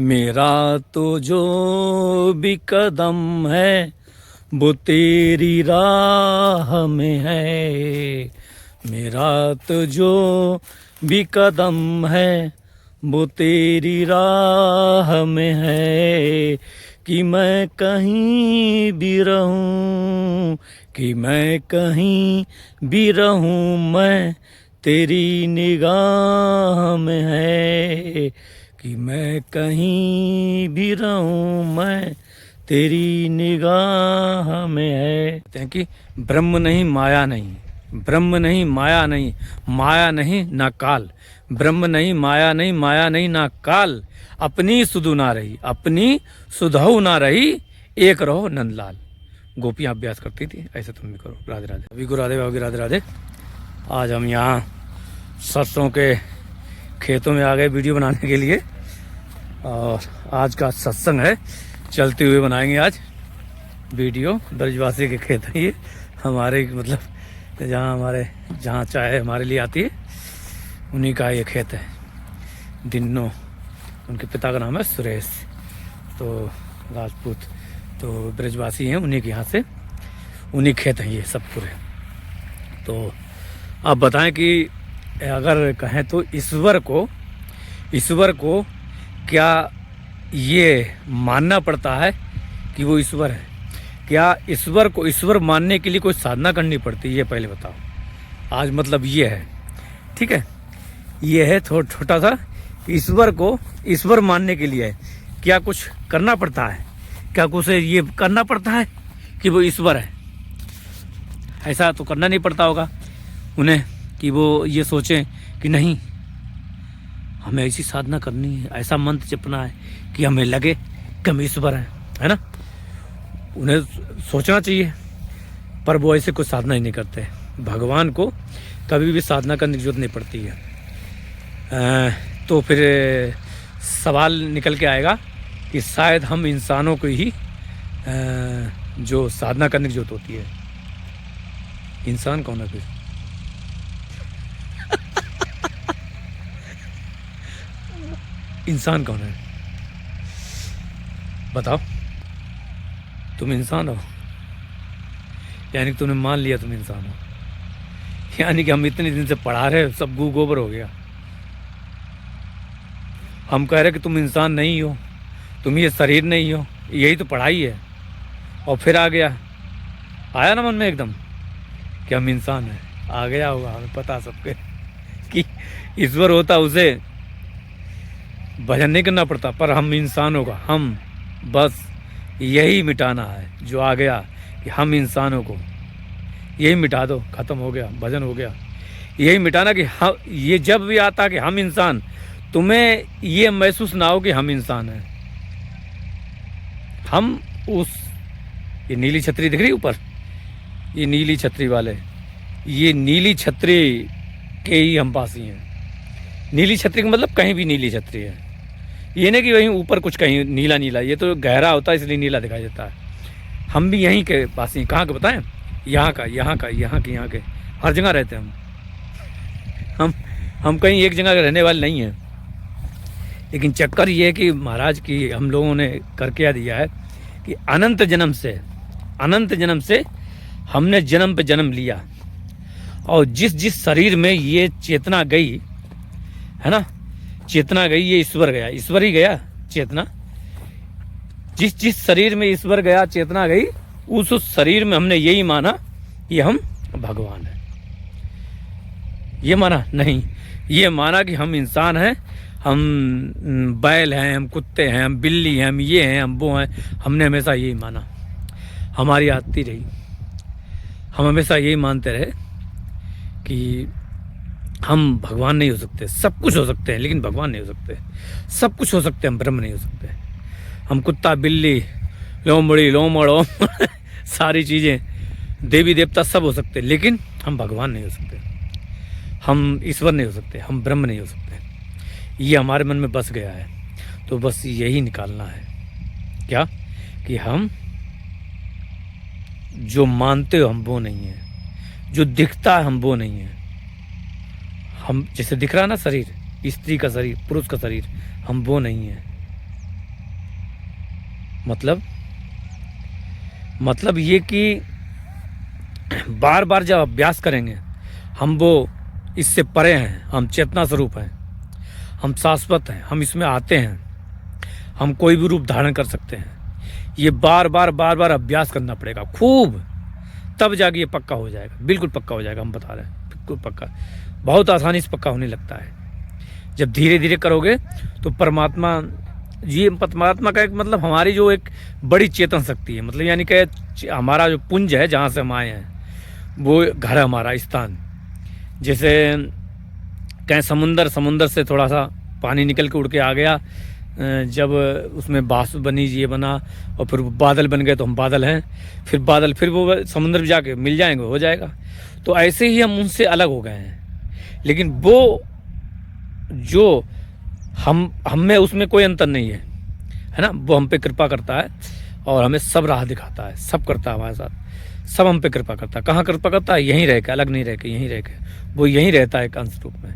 मेरा तो जो भी कदम है वो तेरी राह में है। मेरा तो जो भी कदम है वो तेरी राह में है। कि मैं कहीं भी रहूं, कि मैं कहीं भी रहूं, मैं तेरी निगाह में है। कि मैं कहीं भी रहूं, मैं तेरी निगाह में है। कहते हैं कि ब्रह्म नहीं माया नहीं, ब्रह्म नहीं माया नहीं, माया नहीं ना काल। ब्रह्म नहीं माया नहीं, माया नहीं ना काल। अपनी सुधु ना रही, अपनी सुधऊ ना रही, एक रहो नंदलाल। गोपियाँ अभ्यास करती थी, ऐसे तुम भी करो। राधे राधे। अभी को राधे बाबू, राधे राधे। आज हम यहाँ सरसों के खेतों में आ गए वीडियो बनाने के लिए, और आज का सत्संग है, चलते हुए बनाएंगे आज वीडियो। ब्रजवासी के खेत है ये हमारे, मतलब जहाँ चाय हमारे लिए आती है उन्हीं का ये खेत है। दिन्नो, उनके पिता का नाम है सुरेश, तो राजपूत, तो ब्रजवासी हैं, उन्हीं के यहाँ से, उन्हीं खेत हैं ये सब पूरे। तो आप बताएं कि अगर कहें तो ईश्वर को क्या ये मानना पड़ता है कि वो ईश्वर है? क्या ईश्वर को ईश्वर मानने के लिए कोई साधना करनी पड़ती है? ये पहले बताओ। आज मतलब ये है, ठीक है, ये है छोटा सा। ईश्वर को ईश्वर मानने के लिए क्या कुछ करना पड़ता है? क्या कुछ ये करना पड़ता है कि वो ईश्वर है? ऐसा तो करना नहीं पड़ता होगा उन्हें कि वो ये सोचें कि नहीं, हमें ऐसी साधना करनी है, ऐसा मंत्र जपना है कि हमें लगे कि हम ईश्वर हैं, है ना? उन्हें सोचना चाहिए, पर वो ऐसे कोई साधना ही नहीं करते। भगवान को कभी भी साधना करने की जरूरत नहीं पड़ती है। तो फिर सवाल निकल के आएगा कि शायद हम इंसानों को ही जो साधना करने की जरूरत होती है। इंसान कौन है फिर? इंसान कौन है बताओ? तुम इंसान हो, यानी कि तुमने मान लिया तुम इंसान हो, यानी कि हम इतने दिन से पढ़ा रहे, सब गू गोबर हो गया। हम कह रहे कि तुम इंसान नहीं हो, तुम ये शरीर नहीं हो, यही तो पढ़ाई है, और फिर आ गया, आया ना मन में एकदम कि हम इंसान हैं। आ गया होगा, हमें पता सबके कि ईश्वर होता उसे भजन नहीं करना पड़ता, पर हम इंसानों का, हम बस यही मिटाना है जो आ गया कि हम इंसानों को यही मिटा दो, खत्म हो गया, भजन हो गया। यही मिटाना कि हम, ये जब भी आता कि हम इंसान, तुम्हें ये महसूस ना हो कि हम इंसान हैं। हम उस, ये नीली छतरी दिख रही ऊपर, ये नीली छतरी वाले, ये नीली छतरी के ही हम पासी हैं। नीली छतरी का मतलब कहीं भी नीली छतरी है, ये नहीं कि वहीं ऊपर कुछ कहीं नीला नीला, ये तो गहरा होता है इसलिए नीला दिखाई देता है। हम भी यहीं के पास ही, कहाँ के बताएं? यहाँ के हर जगह रहते हैं हम कहीं एक जगह के रहने वाले नहीं हैं। लेकिन चक्कर ये है कि महाराज की हम लोगों ने कर क्या दिया है कि अनंत जन्म से हमने जन्म पे जन्म लिया, और जिस शरीर में ये चेतना गई है ना, चेतना गई, ये ईश्वर गया, ईश्वर ही गया चेतना। जिस शरीर में ईश्वर गया, चेतना गई, उस शरीर में हमने यही माना कि हम भगवान हैं। ये माना नहीं, ये माना कि हम इंसान हैं, हम बैल हैं, हम कुत्ते हैं, हम बिल्ली हैं, हम ये हैं, हम वो हैं। हमने हमेशा यही माना, हमारी आदती रही, हम हमेशा यही मानते रहे कि हम भगवान नहीं हो सकते। सब कुछ हो सकते हैं लेकिन भगवान नहीं हो सकते। सब कुछ हो सकते हैं, हम ब्रह्म नहीं हो सकते। हम कुत्ता, बिल्ली, लोमड़ी, लोमड़ सारी चीज़ें, देवी देवता सब हो सकते हैं, लेकिन हम भगवान नहीं हो सकते, हम ईश्वर नहीं हो सकते, हम ब्रह्म नहीं हो सकते। ये हमारे मन में बस गया है। तो बस यही निकालना है, क्या कि हम जो मानते हो हम वो नहीं है, जो दिखता है हम वो नहीं है। हम जैसे दिख रहा ना शरीर, स्त्री का शरीर, पुरुष का शरीर, हम वो नहीं है। मतलब ये कि बार बार जब अभ्यास करेंगे, हम वो इससे परे हैं, हम चेतना स्वरूप हैं, हम शाश्वत हैं, हम इसमें आते हैं, हम कोई भी रूप धारण कर सकते हैं। ये बार बार अभ्यास करना पड़ेगा खूब, तब जाके ये पक्का हो जाएगा, बिल्कुल पक्का हो जाएगा। हम बता रहे हैं बिल्कुल पक्का, बहुत आसानी से पक्का होने लगता है। जब धीरे धीरे करोगे तो परमात्मा का एक मतलब हमारी जो एक बड़ी चेतन शक्ति है, मतलब यानी कि हमारा जो पुंज है जहाँ से हम आए हैं, वो घर है हमारा स्थान। जैसे कहें समुंदर से थोड़ा सा पानी निकल के उड़ के आ गया, जब उसमें बाष्प बनी, ये बना, और फिर बादल बन गए तो हम बादल हैं, फिर बादल, फिर वो समुद्र में जाके मिल जाएंगे, हो जाएगा। तो ऐसे ही हम उनसे अलग हो गए हैं, लेकिन वो जो हम में उसमें कोई अंतर नहीं है ना। वो हम पे कृपा करता है और हमें सब राह दिखाता है, सब करता है हमारे साथ, सब हम पे कृपा करता है। कहाँ कृपा करता है? यहीं रह के, अलग नहीं रह के, यहीं रह के वो यहीं रहता है एक अंश रूप में।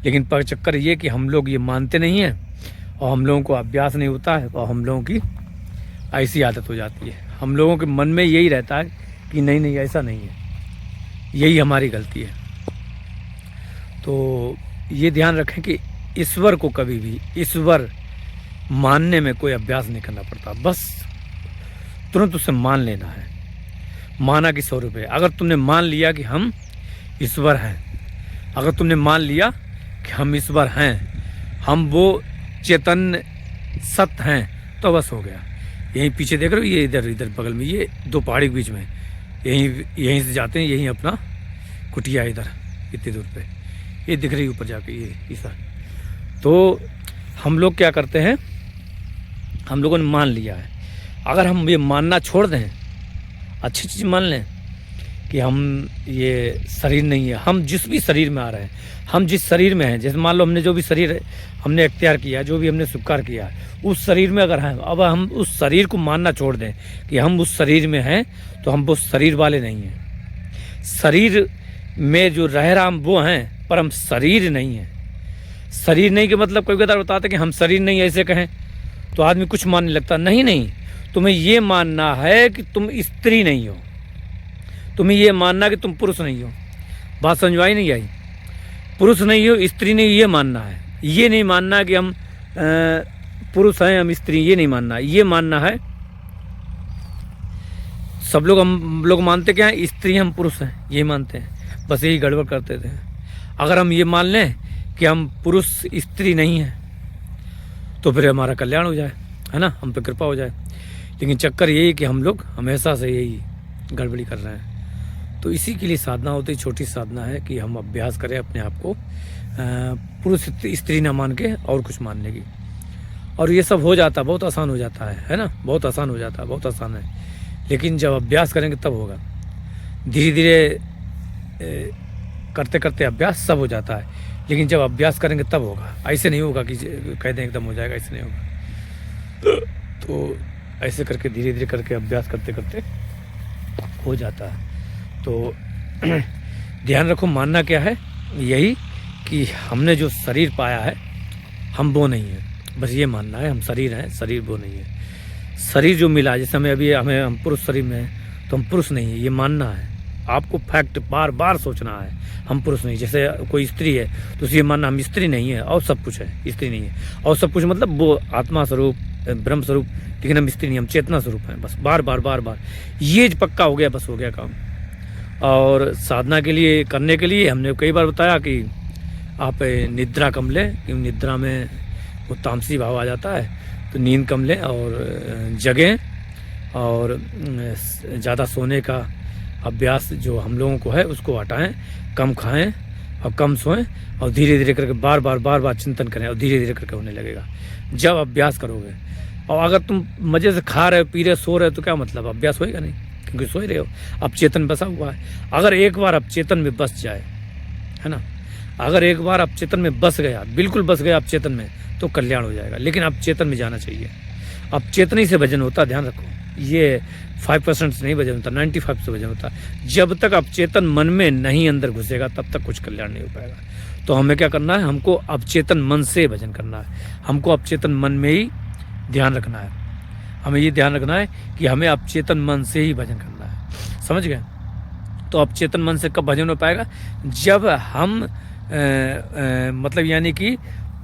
लेकिन पर चक्कर ये कि हम लोग ये मानते नहीं हैं, और हम लोगों को अभ्यास नहीं होता है, और हम लोगों की ऐसी आदत हो जाती है। हम लोगों के मन में यही रहता है कि नहीं ऐसा नहीं है, यही हमारी गलती है। तो ये ध्यान रखें कि ईश्वर को कभी भी ईश्वर मानने में कोई अभ्यास नहीं करना पड़ता, बस तुरंत उसे मान लेना है। माना कि स्वरूप है। अगर तुमने मान लिया कि हम ईश्वर हैं, अगर तुमने मान लिया कि हम ईश्वर हैं, हम वो चेतन सत्य हैं, तो बस हो गया। यहीं पीछे देख रहे हो, ये इधर बगल में, ये दो पहाड़ी के बीच में, यहीं से जाते हैं, यहीं अपना कुटिया इधर इतनी दूर पे, ये दिख रही ऊपर जाके, ये सर। तो हम लोग क्या करते हैं, हम लोगों ने मान लिया है। अगर हम ये मानना छोड़ दें, अच्छी चीज़ मान लें कि हम ये शरीर नहीं है, हम जिस भी शरीर में आ रहे हैं, हम जिस शरीर में हैं, जैसे मान लो हमने जो भी शरीर हमने अख्तियार किया, जो भी हमने स्वीकार किया, उस शरीर में अगर हैं, अब हम उस शरीर को मानना छोड़ दें कि हम उस शरीर में हैं, तो हम वो शरीर वाले नहीं हैं। शरीर में जो रह रहा हम वो हैं, पर हम शरीर नहीं हैं। शरीर नहीं के मतलब कोई कदार बताते कि हम शरीर नहीं ऐसे कहें तो आदमी कुछ मानने लगता। नहीं, तुम्हें ये मानना है कि तुम स्त्री नहीं हो, तुम्हें ये मानना कि तुम पुरुष नहीं हो। बात समझ आई नहीं आई? पुरुष नहीं हो, स्त्री नहीं, ये मानना है। ये नहीं मानना कि हम पुरुष हैं, हम स्त्री, ये नहीं मानना। ये मानना है, सब लोग हम लोग मानते क्या है, स्त्री हम पुरुष हैं, ये मानते हैं, बस यही गड़बड़ करते थे। अगर हम ये मान लें कि हम पुरुष स्त्री नहीं हैं, तो फिर हमारा कल्याण हो जाए, है ना, हम पे कृपा हो जाए। लेकिन चक्कर यही कि हम लोग हमेशा से यही गड़बड़ी कर रहे हैं। तो इसी के लिए साधना होती है, छोटी साधना है कि हम अभ्यास करें अपने आप को पुरुष स्त्री ना मान के और कुछ मानने की, और ये सब हो जाता, बहुत आसान हो जाता है ना, बहुत आसान हो जाता है, बहुत आसान है। लेकिन जब अभ्यास करेंगे तब होगा। धीरे धीरे करते करते अभ्यास सब हो जाता है, लेकिन जब अभ्यास करेंगे तब होगा। ऐसे नहीं होगा कि कह दें एकदम हो जाएगा, ऐसे नहीं होगा। तो ऐसे करके धीरे धीरे करके अभ्यास करते करते हो जाता है। तो ध्यान रखो, मानना क्या है, यही कि हमने जो शरीर पाया है हम वो नहीं है, बस ये मानना है हम शरीर हैं, शरीर वो नहीं है। शरीर जो मिला, जैसे हमें हम पुरुष शरीर में हैं तो हम पुरुष नहीं है, ये मानना है। आपको फैक्ट बार बार सोचना है, हम पुरुष नहीं। जैसे कोई स्त्री है तो ये मानना हम स्त्री नहीं है और सब कुछ है, स्त्री नहीं है और सब कुछ, मतलब वो आत्मा स्वरूप ब्रह्म स्वरूप, लेकिन हम स्त्री नहीं, हम चेतना स्वरूप हैं। बस बार बार ये पक्का हो गया, बस हो गया काम। और साधना के लिए करने के लिए हमने कई बार बताया कि आप निद्रा कम लें, क्योंकि निद्रा में वो तामसी भाव आ जाता है, तो नींद कम लें और जगें, और ज़्यादा सोने का अभ्यास जो हम लोगों को है उसको हटाएं, कम खाएं और कम सोएं, और धीरे धीरे करके बार बार चिंतन करें, और धीरे धीरे करके होने लगेगा जब अभ्यास करोगे। और अगर तुम मज़े से खा रहे हो, पी रहे हो, सो रहे हो, तो क्या मतलब, अभ्यास होएगा नहीं, क्योंकि सो ही रहे हो। अब चेतन बसा हुआ है। अगर एक बार अब चेतन में बस जाए, है ना, अगर एक बार अब चेतन में बस गया, बिल्कुल बस गया अब चेतन में, तो कल्याण हो जाएगा। लेकिन अब चेतन में जाना चाहिए। अब चेतन ही से भजन होता, ध्यान रखो, ये 5% से नहीं भजन होता, 95 से भजन होता। जब तक अब चेतन मन में नहीं अंदर घुसेगा तब तक कुछ कल्याण नहीं हो पाएगा। तो हमें क्या करना है, हमको अब चेतन मन से भजन करना है, हमको अब चेतन मन में ही ध्यान रखना है, हमें ये ध्यान रखना है कि हमें अवचेतन मन से ही भजन करना है, समझ गए। तो अवचेतन मन से कब भजन हो पाएगा, जब हम मतलब यानी कि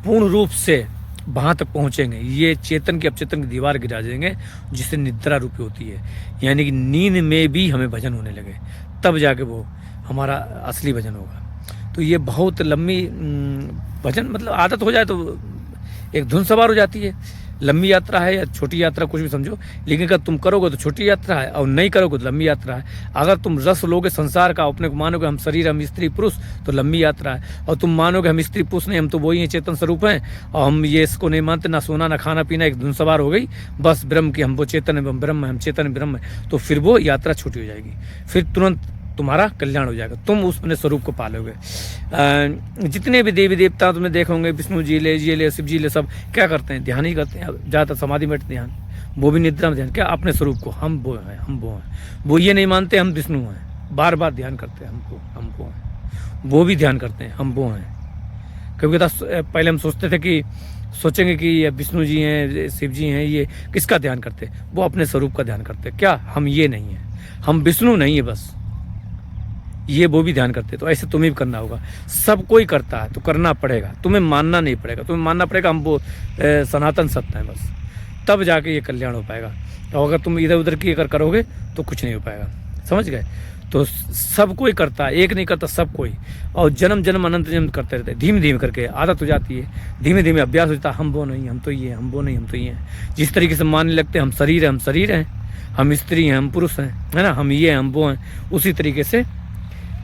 पूर्ण रूप से वहाँ तक पहुँचेंगे, ये चेतन की अवचेतन की दीवार गिरा देंगे जिससे निद्रा रूपी होती है, यानी कि नींद में भी हमें भजन होने लगे, तब जाके वो हमारा असली भजन होगा। तो ये बहुत लंबी भजन मतलब आदत हो जाए तो एक धुन सवार हो जाती है। लंबी यात्रा है या छोटी यात्रा कुछ भी समझो, लेकिन अगर तुम करोगे तो छोटी यात्रा है और नहीं करोगे तो लंबी यात्रा है। अगर तुम रस लोगे संसार का, अपने को मानोगे हम शरीर, हम स्त्री पुरुष, तो लंबी यात्रा है। और तुम मानोगे हम स्त्री पुरुष नहीं, हम तो वही हैं, चेतन स्वरूप हैं, और हम ये इसको नहीं मानते, ना सोना ना खाना पीना, एक धुन सवार हो गई बस ब्रह्म की, हम वो चेतन है ब्रह्म है, हम चेतन ब्रह्म है, तो फिर वो यात्रा छोटी हो जाएगी, फिर तुरंत तुम्हारा कल्याण हो जाएगा, तुम उस अपने स्वरूप को पालोगे। जितने भी देवी देवता तुम्हें देखोगे, विष्णु जी ले, ये ले, शिव जी ले, सब क्या करते हैं, ध्यान ही करते हैं, ज़्यादातर समाधि में ध्यान, वो भी निद्रा में ध्यान, क्या अपने स्वरूप को, हम वो हैं, हम वो हैं। वो ये नहीं मानते हम विष्णु हैं, बार बार ध्यान करते हैं हमको, हम वो हैं। वो भी ध्यान करते हैं हम वो हैं। कभी कभी पहले हम सोचते थे कि सोचेंगे कि ये विष्णु जी हैं, शिव जी हैं, ये किसका ध्यान करते, वो अपने स्वरूप का ध्यान करते, क्या हम ये नहीं हैं, हम विष्णु नहीं है बस, ये वो भी ध्यान करते। तो ऐसे तुम्हें भी करना होगा, सब कोई करता है तो करना पड़ेगा, तुम्हें मानना नहीं पड़ेगा, तुम्हें मानना पड़ेगा हम वो सनातन सत्य हैं बस, तब जाके ये कल्याण हो पाएगा। और अगर तुम इधर उधर की अगर करोगे तो कुछ नहीं हो पाएगा, समझ गए। तो सब कोई करता है, एक नहीं करता, सब कोई, और जन्म जन्म अनंत जन्म करते रहते हैं, धीमे धीमे करके आदत हो जाती है, धीमे धीमे अभ्यास हो जाता है, हम वो नहीं हम तो ये, हम वो नहीं हम तो ये हैं। जिस तरीके से मानने लगते हैं हम शरीर है, हम शरीर हैं, हम स्त्री हैं, हम पुरुष हैं, है ना, हम ये हैं, हम वो हैं, उसी तरीके से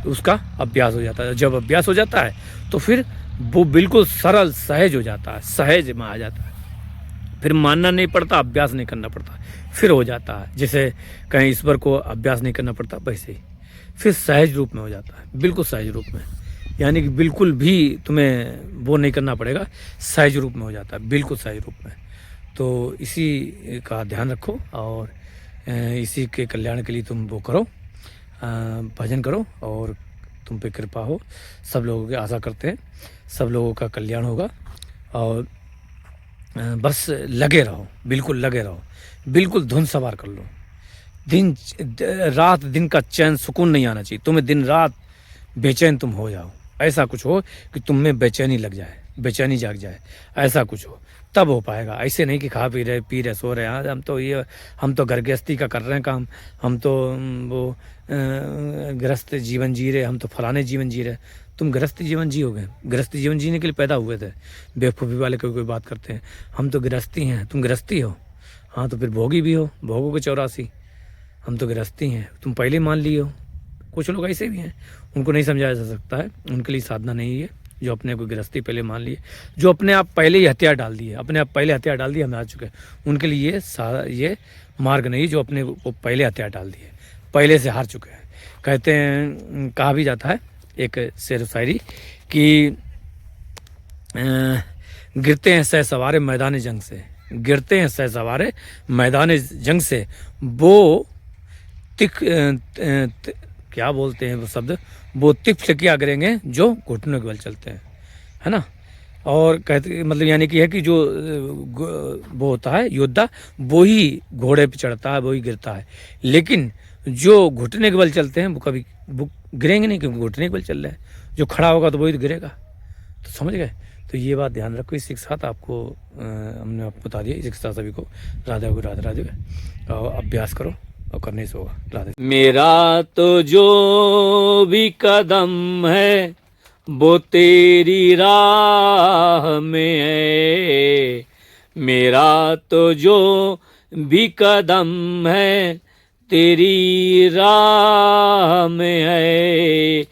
उसका अभ्यास हो जाता है। जब अभ्यास हो जाता है तो फिर वो बिल्कुल सरल सहज हो जाता है, सहज में आ जाता है, फिर मानना नहीं पड़ता, अभ्यास नहीं करना पड़ता, फिर हो जाता है। जैसे कहीं ईश्वर को अभ्यास नहीं करना पड़ता, वैसे ही फिर सहज रूप में हो जाता है, बिल्कुल सहज रूप में, यानी कि बिल्कुल भी तुम्हें वो नहीं करना पड़ेगा, सहज रूप में हो जाता है, बिल्कुल सहज रूप में। तो इसी का ध्यान रखो और इसी के कल्याण के लिए तुम वो करो, भजन करो, और तुम पे कृपा हो। सब लोगों की आशा करते हैं सब लोगों का कल्याण होगा, और बस लगे रहो, बिल्कुल लगे रहो, बिल्कुल धुन सवार कर लो। दिन रात दिन का चैन सुकून नहीं आना चाहिए तुम्हें, दिन रात बेचैन तुम हो जाओ, ऐसा कुछ हो कि तुम में बेचैनी लग जाए, बेचैनी जाग जाए, ऐसा कुछ हो, तब हो पाएगा। ऐसे नहीं कि खा पी रहे सो रहे, हाँ हम तो घर गृहस्थी का कर रहे हैं काम, हम तो वो गृहस्थ जीवन जी रहे, हम तो फलाने जीवन जी रहे। तुम गृहस्थ जीवन जियोगे, गृहस्थ जीवन जीने के लिए पैदा हुए थे। बेवकूफ़ी वाले कोई बात करते हैं, हम तो गृहस्थी हैं, तुम गृहस्थी हो, हाँ तो फिर भोगी भी हो, भोगों के 84, हम तो गृहस्थी हैं, तुम पहले मान लिए हो। कुछ लोग ऐसे भी हैं, उनको नहीं समझाया जा सकता है, उनके लिए साधना नहीं है, जो अपने को गृहस्थी पहले मान लिए, जो अपने आप पहले ही हथियार डाल दिए, अपने आप पहले हथियार डाल दिए, हम आ चुके हैं, उनके लिए ये मार्ग नहीं, जो अपने को पहले हथियार डाल दिए, पहले से हार चुके हैं। कहते हैं, कहा भी जाता है एक शेर शायरी कि गिरते हैं सह सवारे मैदान जंग से, गिरते हैं सह सवारे मैदान जंग से, वो क्या बोलते हैं वो शब्द, वो तिफ्ल क्या करेंगे जो घुटनों के बल चलते हैं, है ना। और कहते मतलब यानी कि है कि जो वो होता है योद्धा, वो ही घोड़े पे चढ़ता है, वो ही गिरता है, लेकिन जो घुटने के बल चलते हैं वो कभी वो गिरेंगे नहीं, क्योंकि घुटने के बल चल रहे हैं। जो खड़ा होगा तो वही तो गिरेगा। तो समझ गए। तो ये बात ध्यान रखो। इसी के साथ आपको हमने आपको बता दिया। इसी के साथ सभी को राधे को राधे राधे, और अभ्यास करो और करने से होगा। राधे। मेरा तो जो भी कदम है वो तेरी राह में है, मेरा तो जो भी कदम है तेरी राह में है,